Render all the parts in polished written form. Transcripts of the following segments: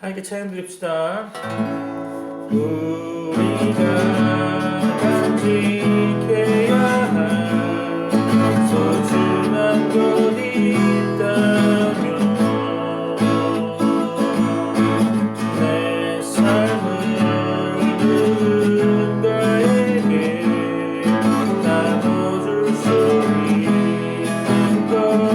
함께 찬양 드립시다. 우리가 간직해야 할 소중한 것 있다면 내 삶을 누군가에게 나눠줄 수 있는 것.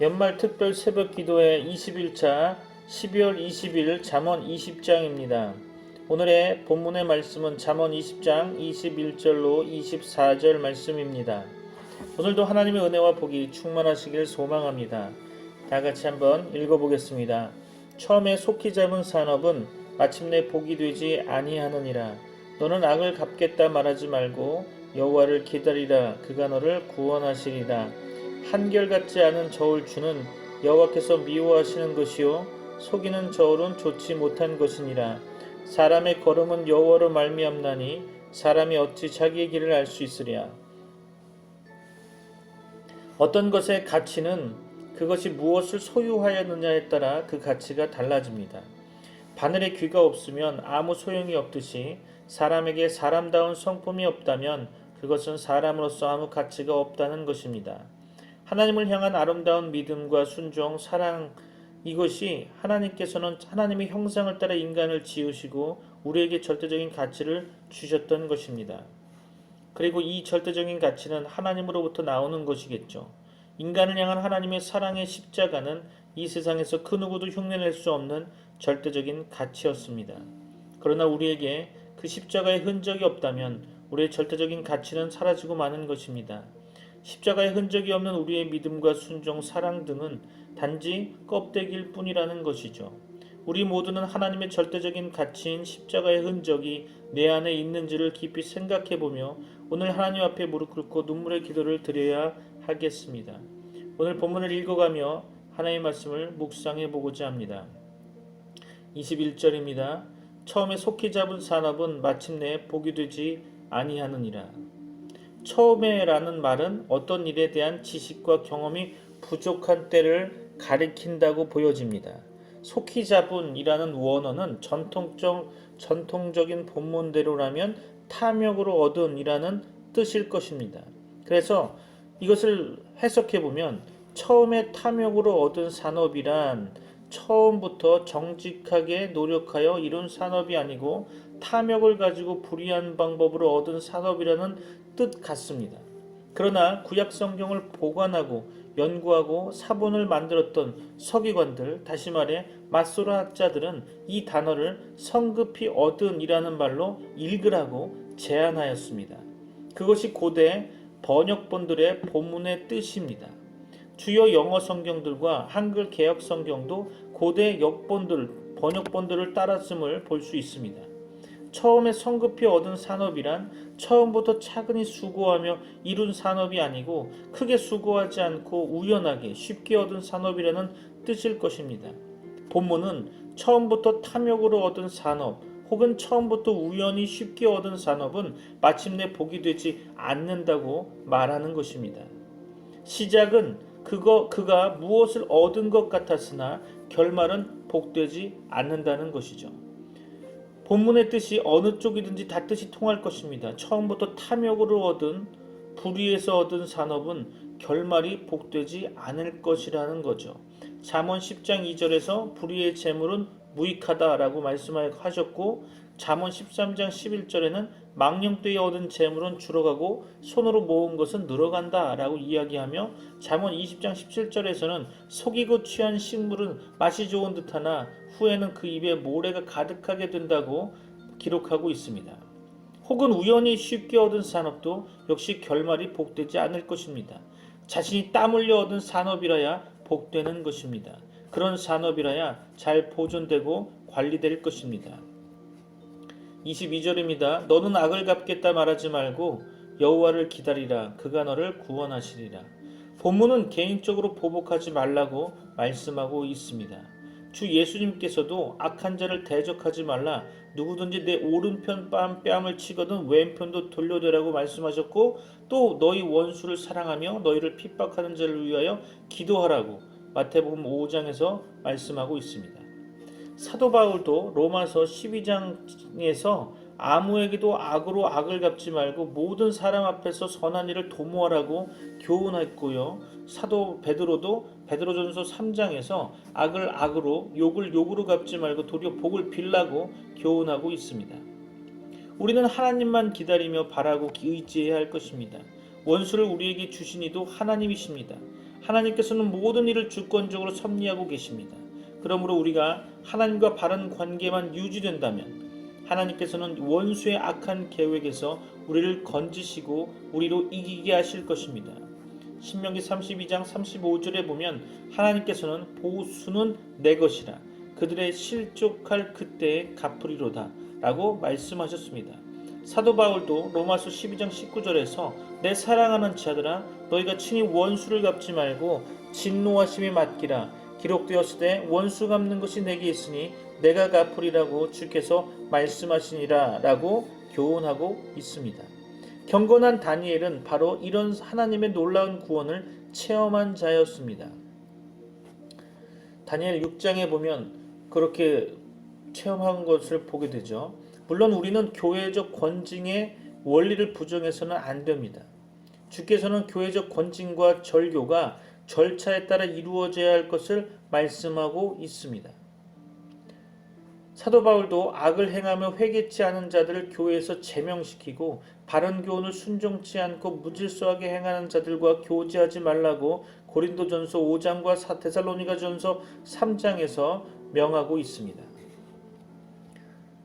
연말 특별 새벽 기도회 21차 12월 20일 잠언 20장입니다. 오늘의 본문의 말씀은 잠언 20장 21절로 24절 말씀입니다. 오늘도 하나님의 은혜와 복이 충만하시길 소망합니다. 다 같이 한번 읽어보겠습니다. 처음에 속히 잡은 산업은 마침내 복이 되지 아니하느니라. 너는 악을 갚겠다 말하지 말고 여호와를 기다리라. 그가 너를 구원하시리라. 한결같지 않은 저울추는 여호와께서 미워하시는 것이요 속이는 저울은 좋지 못한 것이니라. 사람의 걸음은 여호와로 말미암나니 사람이 어찌 자기의 길을 알 수 있으랴. 어떤 것의 가치는 그것이 무엇을 소유하였느냐에 따라 그 가치가 달라집니다. 바늘에 귀가 없으면 아무 소용이 없듯이 사람에게 사람다운 성품이 없다면 그것은 사람으로서 아무 가치가 없다는 것입니다. 하나님을 향한 아름다운 믿음과 순종, 사랑, 이것이 하나님께서는 하나님의 형상을 따라 인간을 지으시고 우리에게 절대적인 가치를 주셨던 것입니다. 그리고 이 절대적인 가치는 하나님으로부터 나오는 것이겠죠. 인간을 향한 하나님의 사랑의 십자가는 이 세상에서 그 누구도 흉내낼 수 없는 절대적인 가치였습니다. 그러나 우리에게 그 십자가의 흔적이 없다면 우리의 절대적인 가치는 사라지고 마는 것입니다. 십자가의 흔적이 없는 우리의 믿음과 순종, 사랑 등은 단지 껍데기일 뿐이라는 것이죠. 우리 모두는 하나님의 절대적인 가치인 십자가의 흔적이 내 안에 있는지를 깊이 생각해보며 오늘 하나님 앞에 무릎 꿇고 눈물의 기도를 드려야 하겠습니다. 오늘 본문을 읽어가며 하나님의 말씀을 묵상해 보고자 합니다. 21절입니다. 처음에 속히 잡은 산업은 마침내 복이 되지 아니하느니라. 처음에라는 말은 어떤 일에 대한 지식과 경험이 부족한 때를 가리킨다고 보여집니다. 속히 잡은이라는 원어는 전통적인 본문대로라면 탐욕으로 얻은이라는 뜻일 것입니다. 그래서 이것을 해석해 보면 처음에 탐욕으로 얻은 산업이란 처음부터 정직하게 노력하여 이룬 산업이 아니고 탐욕을 가지고 불의한 방법으로 얻은 산업이라는 뜻 같습니다. 그러나 구약 성경을 보관하고 연구하고 사본을 만들었던 서기관들, 다시 말해 마소라 학자들은 이 단어를 성급히 얻은이라는 말로 읽으라고 제안하였습니다. 그것이 고대 번역본들의 본문의 뜻입니다. 주요 영어 성경들과 한글 개역 성경도 고대 번역본들을 따랐음을 볼 수 있습니다. 처음에 성급히 얻은 산업이란 처음부터 차근히 수고하며 이룬 산업이 아니고 크게 수고하지 않고 우연하게 쉽게 얻은 산업이라는 뜻일 것입니다. 본문은 처음부터 탐욕으로 얻은 산업 혹은 처음부터 우연히 쉽게 얻은 산업은 마침내 복이 되지 않는다고 말하는 것입니다. 시작은 그가 무엇을 얻은 것 같았으나 결말은 복되지 않는다는 것이죠. 본문의 뜻이 어느 쪽이든지 다 뜻이 통할 것입니다. 처음부터 탐욕으로 얻은 불의에서 얻은 산업은 결말이 복되지 않을 것이라는 거죠. 잠언 10장 2절에서 불의의 재물은 무익하다라고 말씀하셨고 잠언 13장 11절에는 망령되이 얻은 재물은 줄어가고 손으로 모은 것은 늘어간다라고 이야기하며 잠언 20장 17절에서는 속이고 취한 식물은 맛이 좋은 듯하나 후에는 그 입에 모래가 가득하게 된다고 기록하고 있습니다. 혹은 우연히 쉽게 얻은 산업도 역시 결말이 복되지 않을 것입니다. 자신이 땀 흘려 얻은 산업이라야 복되는 것입니다. 그런 산업이라야 잘 보존되고 관리될 것입니다. 22절입니다. 너는 악을 갚겠다 말하지 말고 여호와를 기다리라. 그가 너를 구원하시리라. 본문은 개인적으로 보복하지 말라고 말씀하고 있습니다. 주 예수님께서도 악한 자를 대적하지 말라. 누구든지 내 오른편 뺨을 치거든 왼편도 돌려대라고 말씀하셨고 또 너희 원수를 사랑하며 너희를 핍박하는 자를 위하여 기도하라고 마태복음 5장에서 말씀하고 있습니다. 사도 바울도 로마서 12장에서 아무에게도 악으로 악을 갚지 말고 모든 사람 앞에서 선한 일을 도모하라고 교훈했고요. 사도 베드로도 베드로전서 3장에서 악을 악으로 욕을 욕으로 갚지 말고 도리어 복을 빌라고 교훈하고 있습니다. 우리는 하나님만 기다리며 바라고 의지해야 할 것입니다. 원수를 우리에게 주신 이도 하나님이십니다. 하나님께서는 모든 일을 주권적으로 섭리하고 계십니다. 그러므로 우리가 하나님과 바른 관계만 유지된다면 하나님께서는 원수의 악한 계획에서 우리를 건지시고 우리로 이기게 하실 것입니다. 신명기 32장 35절에 보면 하나님께서는 보수는 내 것이라 그들의 실족할 그때에 갚으리로다 라고 말씀하셨습니다. 사도 바울도 로마서 12장 19절에서 내 사랑하는 자들아 너희가 친히 원수를 갚지 말고 진노하심에 맡기라 기록되었으되 원수 갚는 것이 내게 있으니 내가 갚으리라고 주께서 말씀하시니라 라고 교훈하고 있습니다. 경건한 다니엘은 바로 이런 하나님의 놀라운 구원을 체험한 자였습니다. 다니엘 6장에 보면 그렇게 체험한 것을 보게 되죠. 물론 우리는 교회적 권징의 원리를 부정해서는 안 됩니다. 주께서는 교회적 권징과 절교가 절차에 따라 이루어져야 할 것을 말씀하고 있습니다. 사도 바울도 악을 행하며 회개치 않은 자들을 교회에서 제명시키고 바른 교훈을 순종치 않고 무질서하게 행하는 자들과 교제하지 말라고 고린도전서 5장과 데살로니가전서 3장에서 명하고 있습니다.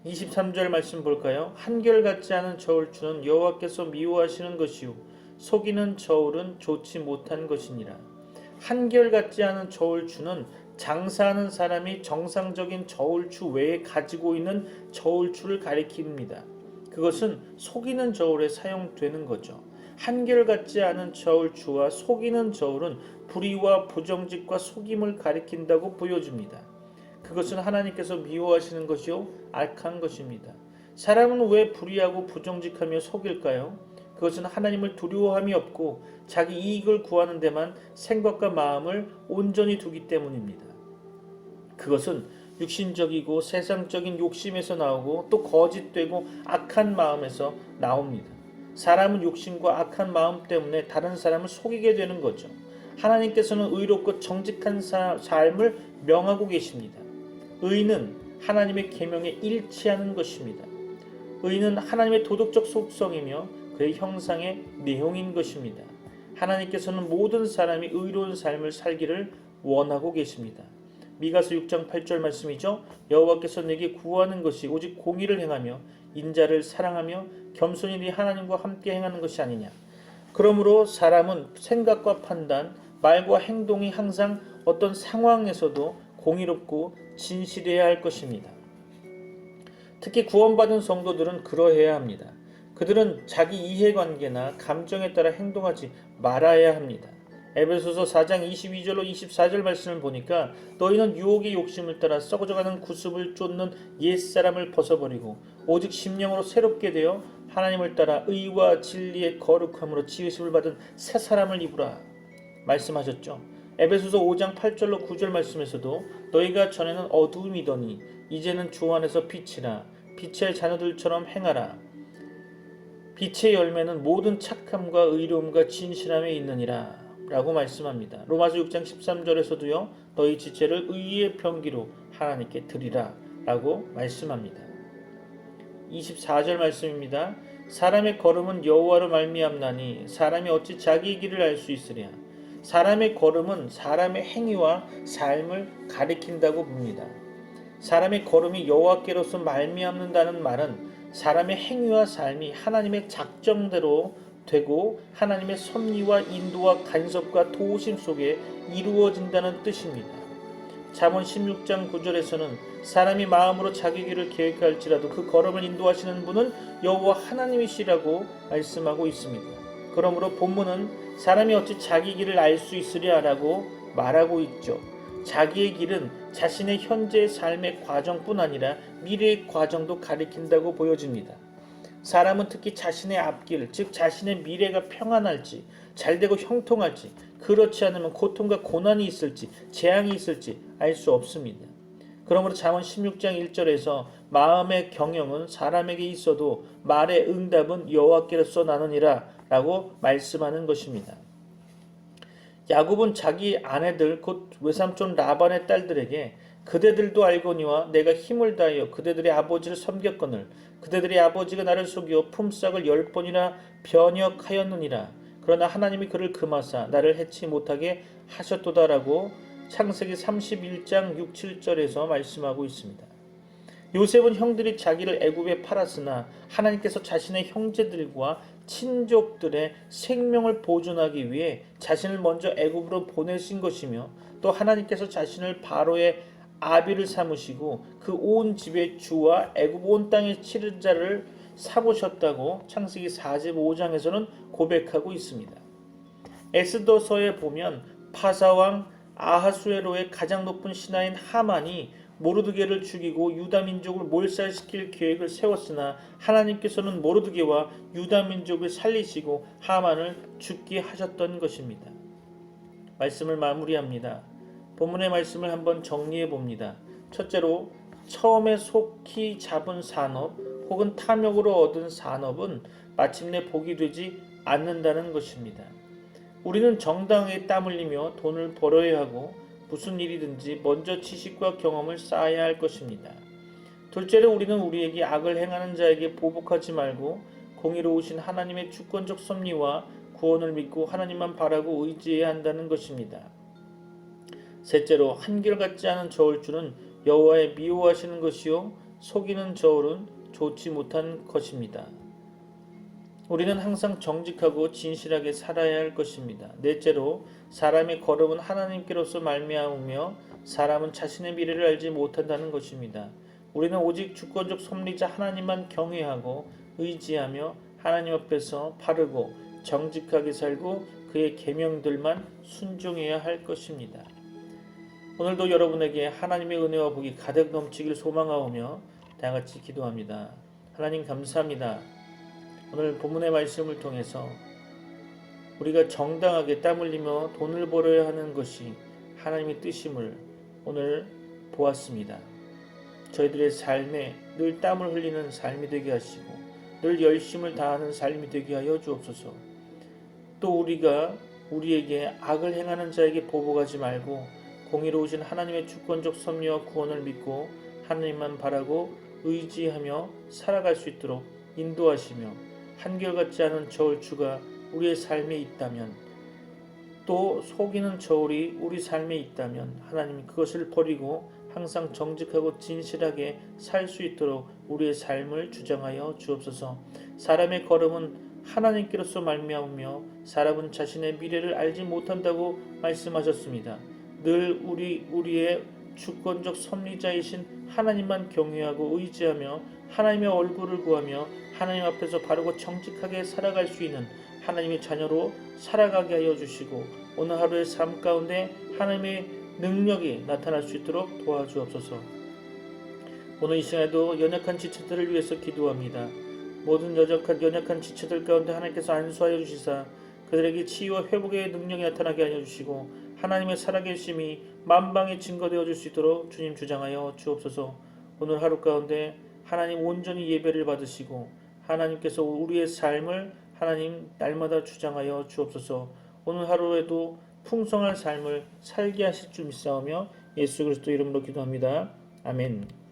23절 말씀 볼까요? 한결같지 않은 저울추는 여호와께서 미워하시는 것이요 속이는 저울은 좋지 못한 것이니라. 한결같지 않은 저울추는 장사하는 사람이 정상적인 저울추 외에 가지고 있는 저울추를 가리킵니다. 그것은 속이는 저울에 사용되는 거죠. 한결같지 않은 저울추와 속이는 저울은 불의와 부정직과 속임을 가리킨다고 보여줍니다. 그것은 하나님께서 미워하시는 것이요 악한 것입니다. 사람은 왜 불의하고 부정직하며 속일까요? 그것은 하나님을 두려워함이 없고 자기 이익을 구하는 데만 생각과 마음을 온전히 두기 때문입니다. 그것은 육신적이고 세상적인 욕심에서 나오고 또 거짓되고 악한 마음에서 나옵니다. 사람은 욕심과 악한 마음 때문에 다른 사람을 속이게 되는 거죠. 하나님께서는 의롭고 정직한 삶을 명하고 계십니다. 의는 하나님의 계명에 일치하는 것입니다. 의는 하나님의 도덕적 속성이며 그의 형상의 내용인 것입니다. 하나님께서는 모든 사람이 의로운 삶을 살기를 원하고 계십니다. 미가서 6장 8절 말씀이죠. 여호와께서 내게 구하는 것이 오직 공의를 행하며 인자를 사랑하며 겸손히 네 하나님과 함께 행하는 것이 아니냐. 그러므로 사람은 생각과 판단, 말과 행동이 항상 어떤 상황에서도 공의롭고 진실해야 할 것입니다. 특히 구원받은 성도들은 그러해야 합니다. 그들은 자기 이해관계나 감정에 따라 행동하지 말아야 합니다. 에베소서 4장 22절로 24절 말씀을 보니까 너희는 유혹의 욕심을 따라 썩어져가는 구습을 쫓는 옛사람을 벗어버리고 오직 심령으로 새롭게 되어 하나님을 따라 의와 진리의 거룩함으로 지으심을 받은 새 사람을 입으라 말씀하셨죠. 에베소서 5장 8절로 9절 말씀에서도 너희가 전에는 어두움이더니 이제는 주 안에서 빛이라 빛의 자녀들처럼 행하라. 빛의 열매는 모든 착함과 의로움과 진실함에 있느니라 라고 말씀합니다. 로마서 6장 13절에서도요. 너희 지체를 의의 병기로 하나님께 드리라 라고 말씀합니다. 24절 말씀입니다. 사람의 걸음은 여호와로 말미암나니 사람이 어찌 자기의 길을 알 수 있으랴. 사람의 걸음은 사람의 행위와 삶을 가리킨다고 봅니다. 사람의 걸음이 여호와께로서 말미암는다는 말은 사람의 행위와 삶이 하나님의 작정대로 되고 하나님의 섭리와 인도와 간섭과 도우심 속에 이루어진다는 뜻입니다. 잠언 16장 9절에서는 사람이 마음으로 자기 길을 계획할지라도 그 걸음을 인도하시는 분은 여호와 하나님이시라고 말씀하고 있습니다. 그러므로 본문은 사람이 어찌 자기 길을 알 수 있으랴라고 말하고 있죠. 자기의 길은 자신의 현재의 삶의 과정뿐 아니라 미래의 과정도 가리킨다고 보여집니다. 사람은 특히 자신의 앞길, 즉 자신의 미래가 평안할지, 잘되고 형통할지, 그렇지 않으면 고통과 고난이 있을지, 재앙이 있을지 알 수 없습니다. 그러므로 잠언 16장 1절에서 마음의 경영은 사람에게 있어도 말의 응답은 여호와께로서 나느니라 라고 말씀하는 것입니다. 야곱은 자기 아내들 곧 외삼촌 라반의 딸들에게 그대들도 알거니와 내가 힘을 다하여 그대들의 아버지를 섬겼거늘 그대들의 아버지가 나를 속여 품삯을 10번이나 변역하였느니라. 그러나 하나님이 그를 금하사 나를 해치 못하게 하셨도다라고 창세기 31장 6, 7절에서 말씀하고 있습니다. 요셉은 형들이 자기를 애굽에 팔았으나 하나님께서 자신의 형제들과 친족들의 생명을 보존하기 위해 자신을 먼저 애굽으로 보내신 것이며 또 하나님께서 자신을 바로의 아비를 삼으시고 그 온 집의 주와 애굽 온 땅의 치르자를 삼으셨다고 창세기 45장에서는 고백하고 있습니다. 에스더서에 보면 파사왕 아하수에로의 가장 높은 신하인 하만이 모르드게를 죽이고 유다 민족을 몰살시킬 계획을 세웠으나 하나님께서는 모르드게와 유다 민족을 살리시고 하만을 죽게 하셨던 것입니다. 말씀을 마무리합니다. 본문의 말씀을 한번 정리해 봅니다. 첫째로 처음에 속히 잡은 산업 혹은 탐욕으로 얻은 산업은 마침내 복이 되지 않는다는 것입니다. 우리는 정당하게 땀 흘리며 돈을 벌어야 하고 무슨 일이든지 먼저 지식과 경험을 쌓아야 할 것입니다. 둘째로 우리는 우리에게 악을 행하는 자에게 보복하지 말고 공의로우신 하나님의 주권적 섭리와 구원을 믿고 하나님만 바라고 의지해야 한다는 것입니다. 셋째로 한결같지 않은 저울추는 여호와의 미워하시는 것이요 속이는 저울은 좋지 못한 것입니다. 우리는 항상 정직하고 진실하게 살아야 할 것입니다. 넷째로 사람의 걸음은 하나님께로서 말미암으며 사람은 자신의 미래를 알지 못한다는 것입니다. 우리는 오직 주권적 섭리자 하나님만 경외하고 의지하며 하나님 앞에서 바르고 정직하게 살고 그의 계명들만 순종해야 할 것입니다. 오늘도 여러분에게 하나님의 은혜와 복이 가득 넘치길 소망하오며 다같이 기도합니다. 하나님 감사합니다. 오늘 본문의 말씀을 통해서 우리가 정당하게 땀 흘리며 돈을 벌어야 하는 것이 하나님의 뜻임을 오늘 보았습니다. 저희들의 삶에 늘 땀을 흘리는 삶이 되게 하시고 늘 열심을 다하는 삶이 되게 하여 주옵소서. 또 우리가 우리에게 악을 행하는 자에게 보복하지 말고 공의로우신 하나님의 주권적 섭리와 구원을 믿고 하나님만 바라고 의지하며 살아갈 수 있도록 인도하시며 한결같지 않은 저울추가 우리의 삶에 있다면 또 속이는 저울이 우리 삶에 있다면 하나님 그것을 버리고 항상 정직하고 진실하게 살 수 있도록 우리의 삶을 주장하여 주옵소서. 사람의 걸음은 하나님께로서 말미암으며 사람은 자신의 미래를 알지 못한다고 말씀하셨습니다. 늘 우리의 주권적 섭리자이신 하나님만 경외하고 의지하며 하나님의 얼굴을 구하며 하나님 앞에서 바르고 정직하게 살아갈 수 있는 하나님의 자녀로 살아가게 하여 주시고 오늘 하루의 삶 가운데 하나님의 능력이 나타날 수 있도록 도와주옵소서. 오늘 이 시간에도 연약한 지체들을 위해서 기도합니다. 모든 연약한 지체들 가운데 하나님께서 안수하여 주시사 그들에게 치유와 회복의 능력이 나타나게 하여 주시고 하나님의 살아계심이 만방에 증거되어 줄 수 있도록 주님 주장하여 주옵소서. 오늘 하루 가운데 하나님 온전히 예배를 받으시고 하나님께서 우리의 삶을 하나님 날마다 주장하여 주옵소서. 오늘 하루에도 풍성한 삶을 살게 하실 줄 믿사오며 예수 그리스도 이름으로 기도합니다. 아멘.